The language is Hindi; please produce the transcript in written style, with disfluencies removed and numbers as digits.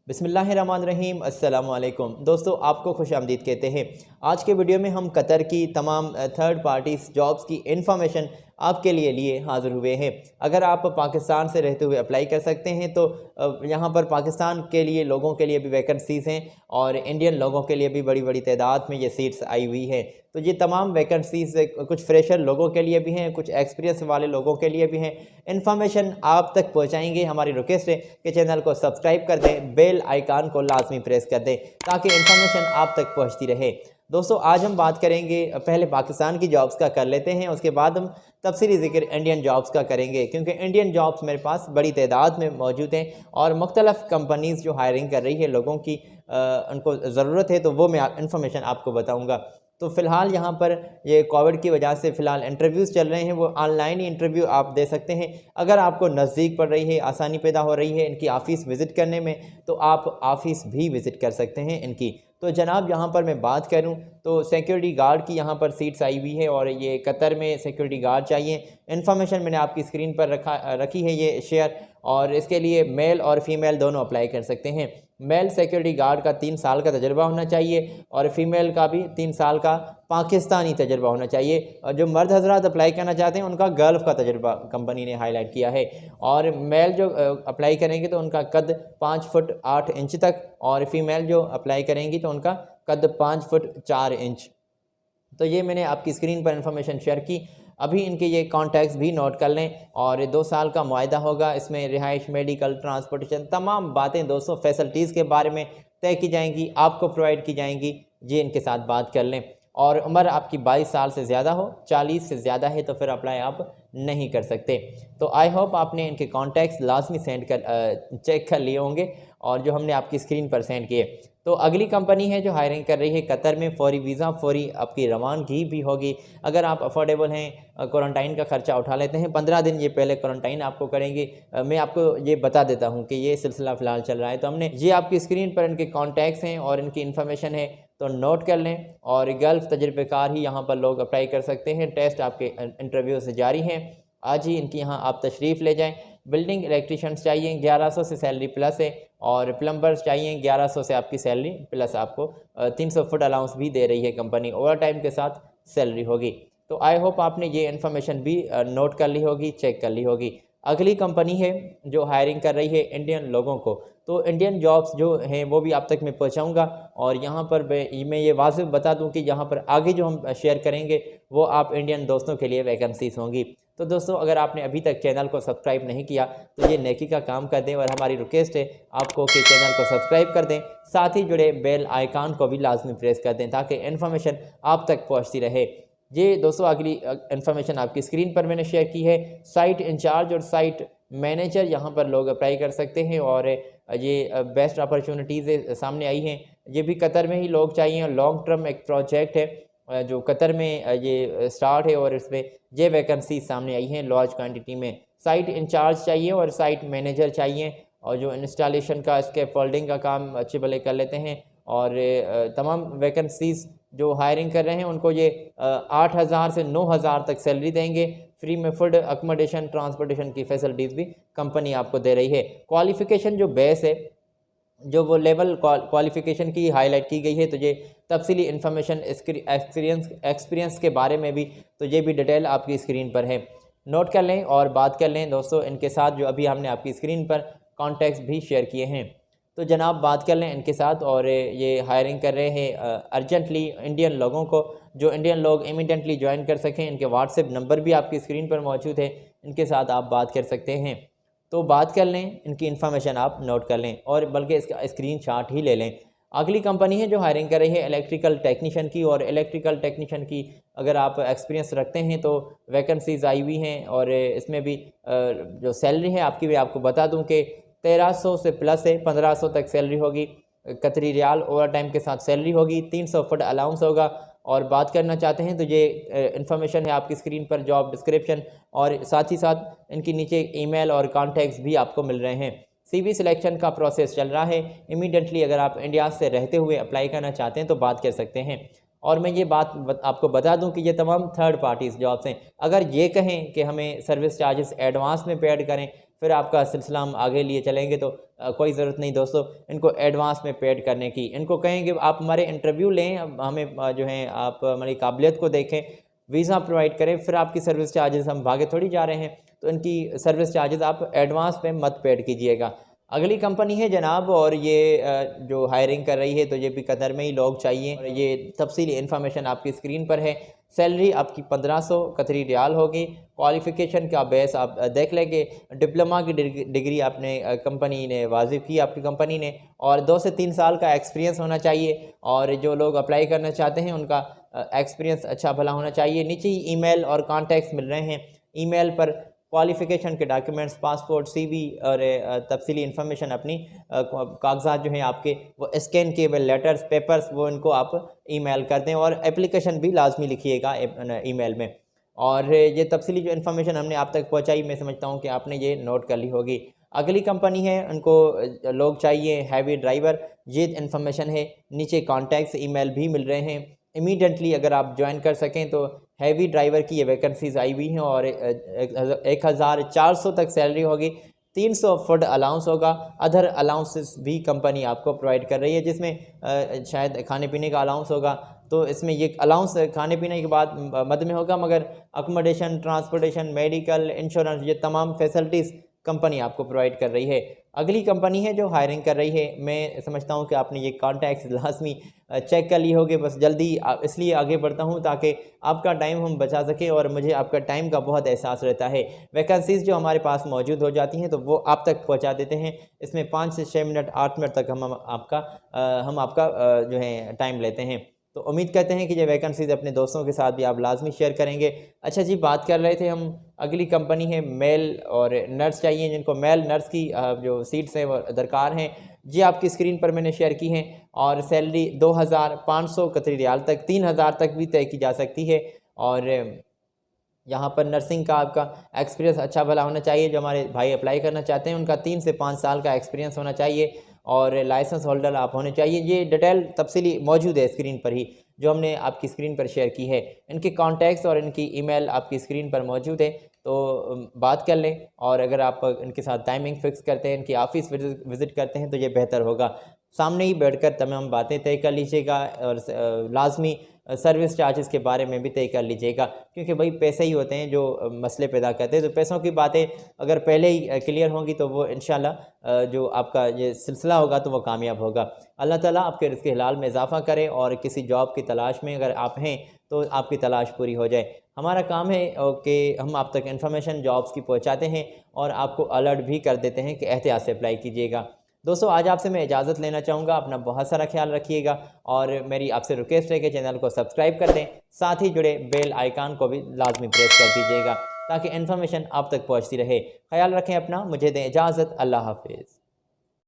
बिस्मिल्लाहिर्रहमानिर्रहीम अस्सलाम वालेकुम दोस्तों, आपको खुश आमदीद कहते हैं। आज के वीडियो में हम कतर की तमाम थर्ड पार्टीज़ जॉब्स की इन्फॉर्मेशन आपके लिए हाज़िर हुए हैं। अगर आप पाकिस्तान से रहते हुए अप्लाई कर सकते हैं तो यहाँ पर पाकिस्तान के लिए लोगों के लिए भी वैकेंसीज़ हैं और इंडियन लोगों के लिए भी बड़ी बड़ी तादाद में ये सीट्स आई हुई हैं। तो ये तमाम वैकेंसीज़ कुछ फ्रेशर लोगों के लिए भी हैं, कुछ एक्सपीरियंस वाले लोगों के लिए भी हैं। इन्फॉर्मेशन आप तक पहुँचाएँगे। हमारी रिक्वेस्ट है कि चैनल को सब्सक्राइब कर दें, बेल आइकान को लाजमी प्रेस कर दें ताकि इन्फॉर्मेशन आप तक पहुँचती रहे। दोस्तों, आज हम बात करेंगे, पहले पाकिस्तान की जॉब्स का कर लेते हैं, उसके बाद हम तफसीली ज़िक्र इंडियन जॉब्स का करेंगे, क्योंकि इंडियन जॉब्स मेरे पास बड़ी तादाद में मौजूद हैं और मुख्तलिफ़ कंपनीज़ जो हायरिंग कर रही है लोगों की उनको ज़रूरत है, तो वो मैं इन्फॉर्मेशन आपको बताऊँगा। तो फ़िलहाल यहाँ पर ये कोविड की वजह से फ़िलहाल इंटरव्यूज़ चल रहे हैं, वो ऑनलाइन ही इंटरव्यू आप दे सकते हैं। अगर आपको नज़दीक पड़ रही है, आसानी पैदा हो रही है इनकी ऑफ़िस विज़िट करने में, तो आप ऑफ़िस भी विज़िट कर सकते हैं इनकी। तो जनाब, यहाँ पर मैं बात करूँ तो सिक्योरिटी गार्ड की यहाँ पर सीट्स आई हुई है और ये कतर में सिक्योरिटी गार्ड चाहिए। इन्फॉर्मेशन मैंने आपकी स्क्रीन पर रखी है ये शेयर, और इसके लिए मेल और फीमेल दोनों अप्लाई कर सकते हैं। मेल सिक्योरिटी गार्ड का 3 साल का तजुर्बा होना चाहिए और फीमेल का भी 3 साल का पाकिस्तानी तजुर्बा होना चाहिए। और जो मर्द हजरात अप्लाई करना चाहते हैं उनका गल्फ़ का तजुर्बा कंपनी ने हाईलाइट किया है। और मेल जो अप्लाई करेंगे तो उनका कद 5 फुट 8 इंच तक, और फीमेल जो अप्लाई करेंगी तो उनका कद 5 फुट 4 इंच। तो ये मैंने आपकी स्क्रीन पर इंफॉर्मेशन शेयर की। अभी इनके ये कॉन्टैक्ट्स भी नोट कर लें, और 2 साल का मुआहदा होगा। इसमें रिहाइश, मेडिकल, ट्रांसपोर्टेशन, तमाम बातें दोस्तों फैसिलिटीज़ के बारे में तय की जाएंगी, आपको प्रोवाइड की जाएंगी। ये इनके साथ बात कर लें। और उम्र आपकी 22 साल से ज़्यादा हो, 40 से ज़्यादा है तो फिर अप्लाई आप नहीं कर सकते। तो आई होप आपने इनके कॉन्टैक्ट्स लाजमी सेंड कर चेक कर लिए होंगे, और जो हमने आपकी स्क्रीन पर सेंड किए। तो अगली कंपनी है जो हायरिंग कर रही है कतर में, फौरी वीज़ा, फौरी आपकी रवानगी भी होगी। अगर आप अफोर्डेबल हैं, क्वारंटाइन का ख़र्चा उठा लेते हैं, 15 दिन ये पहले क्वारंटाइन आपको करेंगे। मैं आपको ये बता देता हूँ कि ये सिलसिला फ़िलहाल चल रहा है। तो हमने ये आपकी स्क्रीन पर इनके कॉन्टैक्ट्स हैं और इनकी इन्फॉर्मेशन है, तो नोट कर लें। और गल्फ़ तजर्बेकार ही यहाँ पर लोग अप्लाई कर सकते हैं। टेस्ट आपके इंटरव्यू से जारी हैं, आज ही इनकी यहाँ आप तशरीफ़ ले जाएँ। बिल्डिंग इलेक्ट्रीशियंस चाहिए, 1100 से सैलरी प्लस है, और प्लम्बर्स चाहिए 1100 से आपकी सैलरी प्लस आपको 300 फुट अलाउंस भी दे रही है कंपनी, ओवर टाइम के साथ सैलरी होगी। तो आई होप आपने ये इन्फॉर्मेशन भी नोट कर ली होगी, चेक कर ली होगी। अगली कंपनी है जो हायरिंग कर रही है इंडियन लोगों को, तो इंडियन जॉब्स जो हैं वो भी आप तक मैं पहुंचाऊंगा। और यहाँ पर मैं ये वाजिब बता दूं कि यहाँ पर आगे जो हम शेयर करेंगे वो आप इंडियन दोस्तों के लिए वैकेंसीज होंगी। तो दोस्तों, अगर आपने अभी तक चैनल को सब्सक्राइब नहीं किया तो ये नेकी का काम कर दें, और हमारी रिक्वेस्ट है आपको कि चैनल को सब्सक्राइब कर दें, साथ ही जुड़े बेल आइकान को भी लाजमी प्रेस कर दें ताकि इन्फॉर्मेशन आप तक पहुँचती रहे। ये दोस्तों अगली इन्फॉर्मेशन आपकी स्क्रीन पर मैंने शेयर की है। साइट इंचार्ज और साइट मैनेजर यहाँ पर लोग अप्लाई कर सकते हैं, और ये बेस्ट अपॉर्चुनिटीज़ सामने आई हैं। ये भी कतर में ही लोग चाहिए। लॉन्ग टर्म एक प्रोजेक्ट है जो कतर में ये स्टार्ट है, और इसमें ये वैकेंसी सामने आई हैं लार्ज क्वान्टिटी में। साइट इंचार्ज चाहिए और साइट मैनेजर चाहिए, और जो इंस्टॉलेशन का, इसके फोल्डिंग का काम अच्छे भले कर लेते हैं। और तमाम वैकेंसीज़ जो हायरिंग कर रहे हैं उनको ये 8,000 से 9,000 तक सैलरी देंगे। फ्री में फूड, अकोमोडेशन, ट्रांसपोर्टेशन की फैसिलिटीज़ भी कंपनी आपको दे रही है। क्वालिफ़िकेशन जो बेस है, जो वो क्वालिफ़िकेशन की हाईलाइट की गई है, तो ये तफसीली इन्फॉर्मेशन एक्सपीरियंस के बारे में भी, तो ये भी डिटेल आपकी स्क्रीन पर है, नोट कर लें और बात कर लें दोस्तों इनके साथ, जो अभी हमने आपकी स्क्रीन पर कॉन्टैक्ट्स भी शेयर किए हैं। तो जनाब, बात कर लें इनके साथ। और ये हायरिंग कर रहे हैं अर्जेंटली इंडियन लोगों को, जो इंडियन लोग इमीडिएटली ज्वाइन कर सकें। इनके व्हाट्सएप नंबर भी आपकी स्क्रीन पर मौजूद है, इनके साथ आप बात कर सकते हैं। तो बात कर लें, इनकी इन्फॉर्मेशन आप नोट कर लें, और बल्कि इसका स्क्रीनशॉट ही ले लें। अगली कंपनी है जो हायरिंग कर रही है इलेक्ट्रिकल टेक्नीशियन की, और इलेक्ट्रिकल टेक्नीशियन की अगर आप एक्सपीरियंस रखते हैं तो वैकेंसीज़ आई हुई हैं। और इसमें भी जो सैलरी है आपकी, भी आपको बता दूं कि 1300 से प्लस है, 1500 तक सैलरी होगी कतरी रियाल, ओवर टाइम के साथ सैलरी होगी, 300 फुट अलाउंस होगा। और बात करना चाहते हैं तो ये इन्फॉर्मेशन है आपकी स्क्रीन पर, जॉब डिस्क्रिप्शन, और साथ ही साथ इनके नीचे ईमेल और कॉन्टैक्ट्स भी आपको मिल रहे हैं। सीवी सिलेक्शन का प्रोसेस चल रहा है। इमीडिएटली अगर आप इंडिया से रहते हुए अप्लाई करना चाहते हैं तो बात कर सकते हैं। और मैं ये बात आपको बता दूं कि ये तमाम थर्ड पार्टीज़ जॉब्स हैं। अगर ये कहें कि हमें सर्विस चार्जेस एडवांस में पेड करें, फिर आपका सिलसिला हम आगे लिए चलेंगे, तो कोई ज़रूरत नहीं दोस्तों इनको एडवांस में पेड करने की। इनको कहेंगे आप हमारे इंटरव्यू लें, हमें जो है आप हमारी काबिलियत को देखें, वीज़ा प्रोवाइड करें, फिर आपकी सर्विस चार्जेस, हम भागे थोड़ी जा रहे हैं, तो इनकी सर्विस चार्जेस आप एडवांस में मत पेड कीजिएगा। अगली कंपनी है जनाब, और ये जो हायरिंग कर रही है तो ये भी कतर में ही लोग चाहिए, और ये तफसीली इन्फॉर्मेशन आपकी स्क्रीन पर है। सैलरी आपकी 1500 कतरी रियाल होगी। क्वालिफ़िकेशन का बेस आप देख लेंगे, डिप्लोमा की डिग्री आपने कंपनी ने वाजिब की, आपकी कंपनी ने, और 2 से 3 साल का एक्सपीरियंस होना चाहिए। और जो लोग अप्लाई करना चाहते हैं उनका एक्सपीरियंस अच्छा भला होना चाहिए। नीचे ही ईमेल और कॉन्टैक्ट्स मिल रहे हैं, ईमेल पर क्वालिफ़िकेशन के डॉक्यूमेंट्स, पासपोर्ट, सीवी और तफसीली इन्फॉर्मेशन अपनी कागजात जो हैं आपके वो स्कैन केबल, लेटर्स, पेपर्स, वो इनको आप ईमेल कर दें, और एप्लीकेशन भी लाजमी लिखिएगा ईमेल में। और ये तफसीली जो इन्फॉर्मेशन हमने आप तक पहुंचाई, मैं समझता हूं कि आपने ये नोट कर ली होगी। अगली कंपनी है, उनको लोग चाहिए हैवी ड्राइवर, ये इन्फॉर्मेशन है। नीचे कॉन्टैक्ट्स, ईमेल भी मिल रहे हैं। इमीडिएटली अगर आप ज्वाइन कर सकें तो हैवी ड्राइवर की ये वैकेंसीज आई हुई हैं, और 1400 तक सैलरी होगी, 300 फूड अलाउंस होगा, अदर अलाउंसेस भी कंपनी आपको प्रोवाइड कर रही है, जिसमें शायद खाने पीने का अलाउंस होगा। तो इसमें ये अलाउंस खाने पीने के बाद मद में होगा, मगर अकोमोडेशन, ट्रांसपोर्टेशन, मेडिकल, इंश्योरेंस, ये तमाम फैसिलिटीज़ कंपनी आपको प्रोवाइड कर रही है। अगली कंपनी है जो हायरिंग कर रही है, मैं समझता हूं कि आपने ये कॉन्टैक्ट्स लाजमी चेक कर लिए होंगे। बस जल्दी इसलिए आगे बढ़ता हूं ताकि आपका टाइम हम बचा सकें, और मुझे आपका टाइम का बहुत एहसास रहता है। वैकेंसीज़ जो हमारे पास मौजूद हो जाती हैं तो वो आप तक पहुंचा देते हैं। इसमें 5 से 6 मिनट, 8 मिनट तक हम आपका जो है टाइम लेते हैं। तो उम्मीद करते हैं कि ये वैकेंसीज़ अपने दोस्तों के साथ भी आप लाजमी शेयर करेंगे। अच्छा जी, बात कर रहे थे हम, अगली कंपनी है मेल और नर्स चाहिए, जिनको मेल नर्स की जो सीट्स हैं वो दरकार हैं, जी आपकी स्क्रीन पर मैंने शेयर की हैं। और सैलरी 2500 कतरी रियाल तक, 3000 तक भी तय की जा सकती है। और यहाँ पर नर्सिंग का आपका एक्सपीरियंस अच्छा भला होना चाहिए। जो हमारे भाई अप्लाई करना चाहते हैं उनका 3 से 5 साल का एक्सपीरियंस होना चाहिए, और लाइसेंस होल्डर आप होने चाहिए। ये डिटेल तफसीली मौजूद है स्क्रीन पर ही, जो हमने आपकी स्क्रीन पर शेयर की है। इनके कॉन्टैक्ट्स और इनकी ईमेल आपकी स्क्रीन पर मौजूद है, तो बात कर लें। और अगर आप इनके साथ टाइमिंग फ़िक्स करते हैं, इनकी ऑफ़िस विज़िट करते हैं, तो ये बेहतर होगा। सामने ही बैठकर तमाम बातें तय कर लीजिएगा, और लाजमी सर्विस चार्जेस के बारे में भी तय कर लीजिएगा, क्योंकि भाई पैसे ही होते हैं जो मसले पैदा करते हैं। तो पैसों की बातें अगर पहले ही क्लियर होंगी तो वो इंशाल्लाह जो आपका ये सिलसिला होगा तो वो कामयाब होगा। अल्लाह ताला आपके रिज़्क़ हलाल में इजाफ़ा करे, और किसी जॉब की तलाश में अगर आप हैं तो आपकी तलाश पूरी हो जाए। हमारा काम है कि हम आप तक इन्फॉर्मेशन जॉब्स की पहुँचाते हैं, और आपको अलर्ट भी कर देते हैं कि एहतियात से अप्लाई कीजिएगा। दोस्तों, आज आपसे मैं इजाज़त लेना चाहूँगा। अपना बहुत सारा ख्याल रखिएगा, और मेरी आपसे रिक्वेस्ट है कि चैनल को सब्सक्राइब कर दें, साथ ही जुड़े बेल आइकन को भी लाजमी प्रेस कर दीजिएगा, ताकि इन्फॉर्मेशन आप तक पहुँचती रहे। ख्याल रखें अपना, मुझे दें इजाज़त। अल्लाह हाफिज़।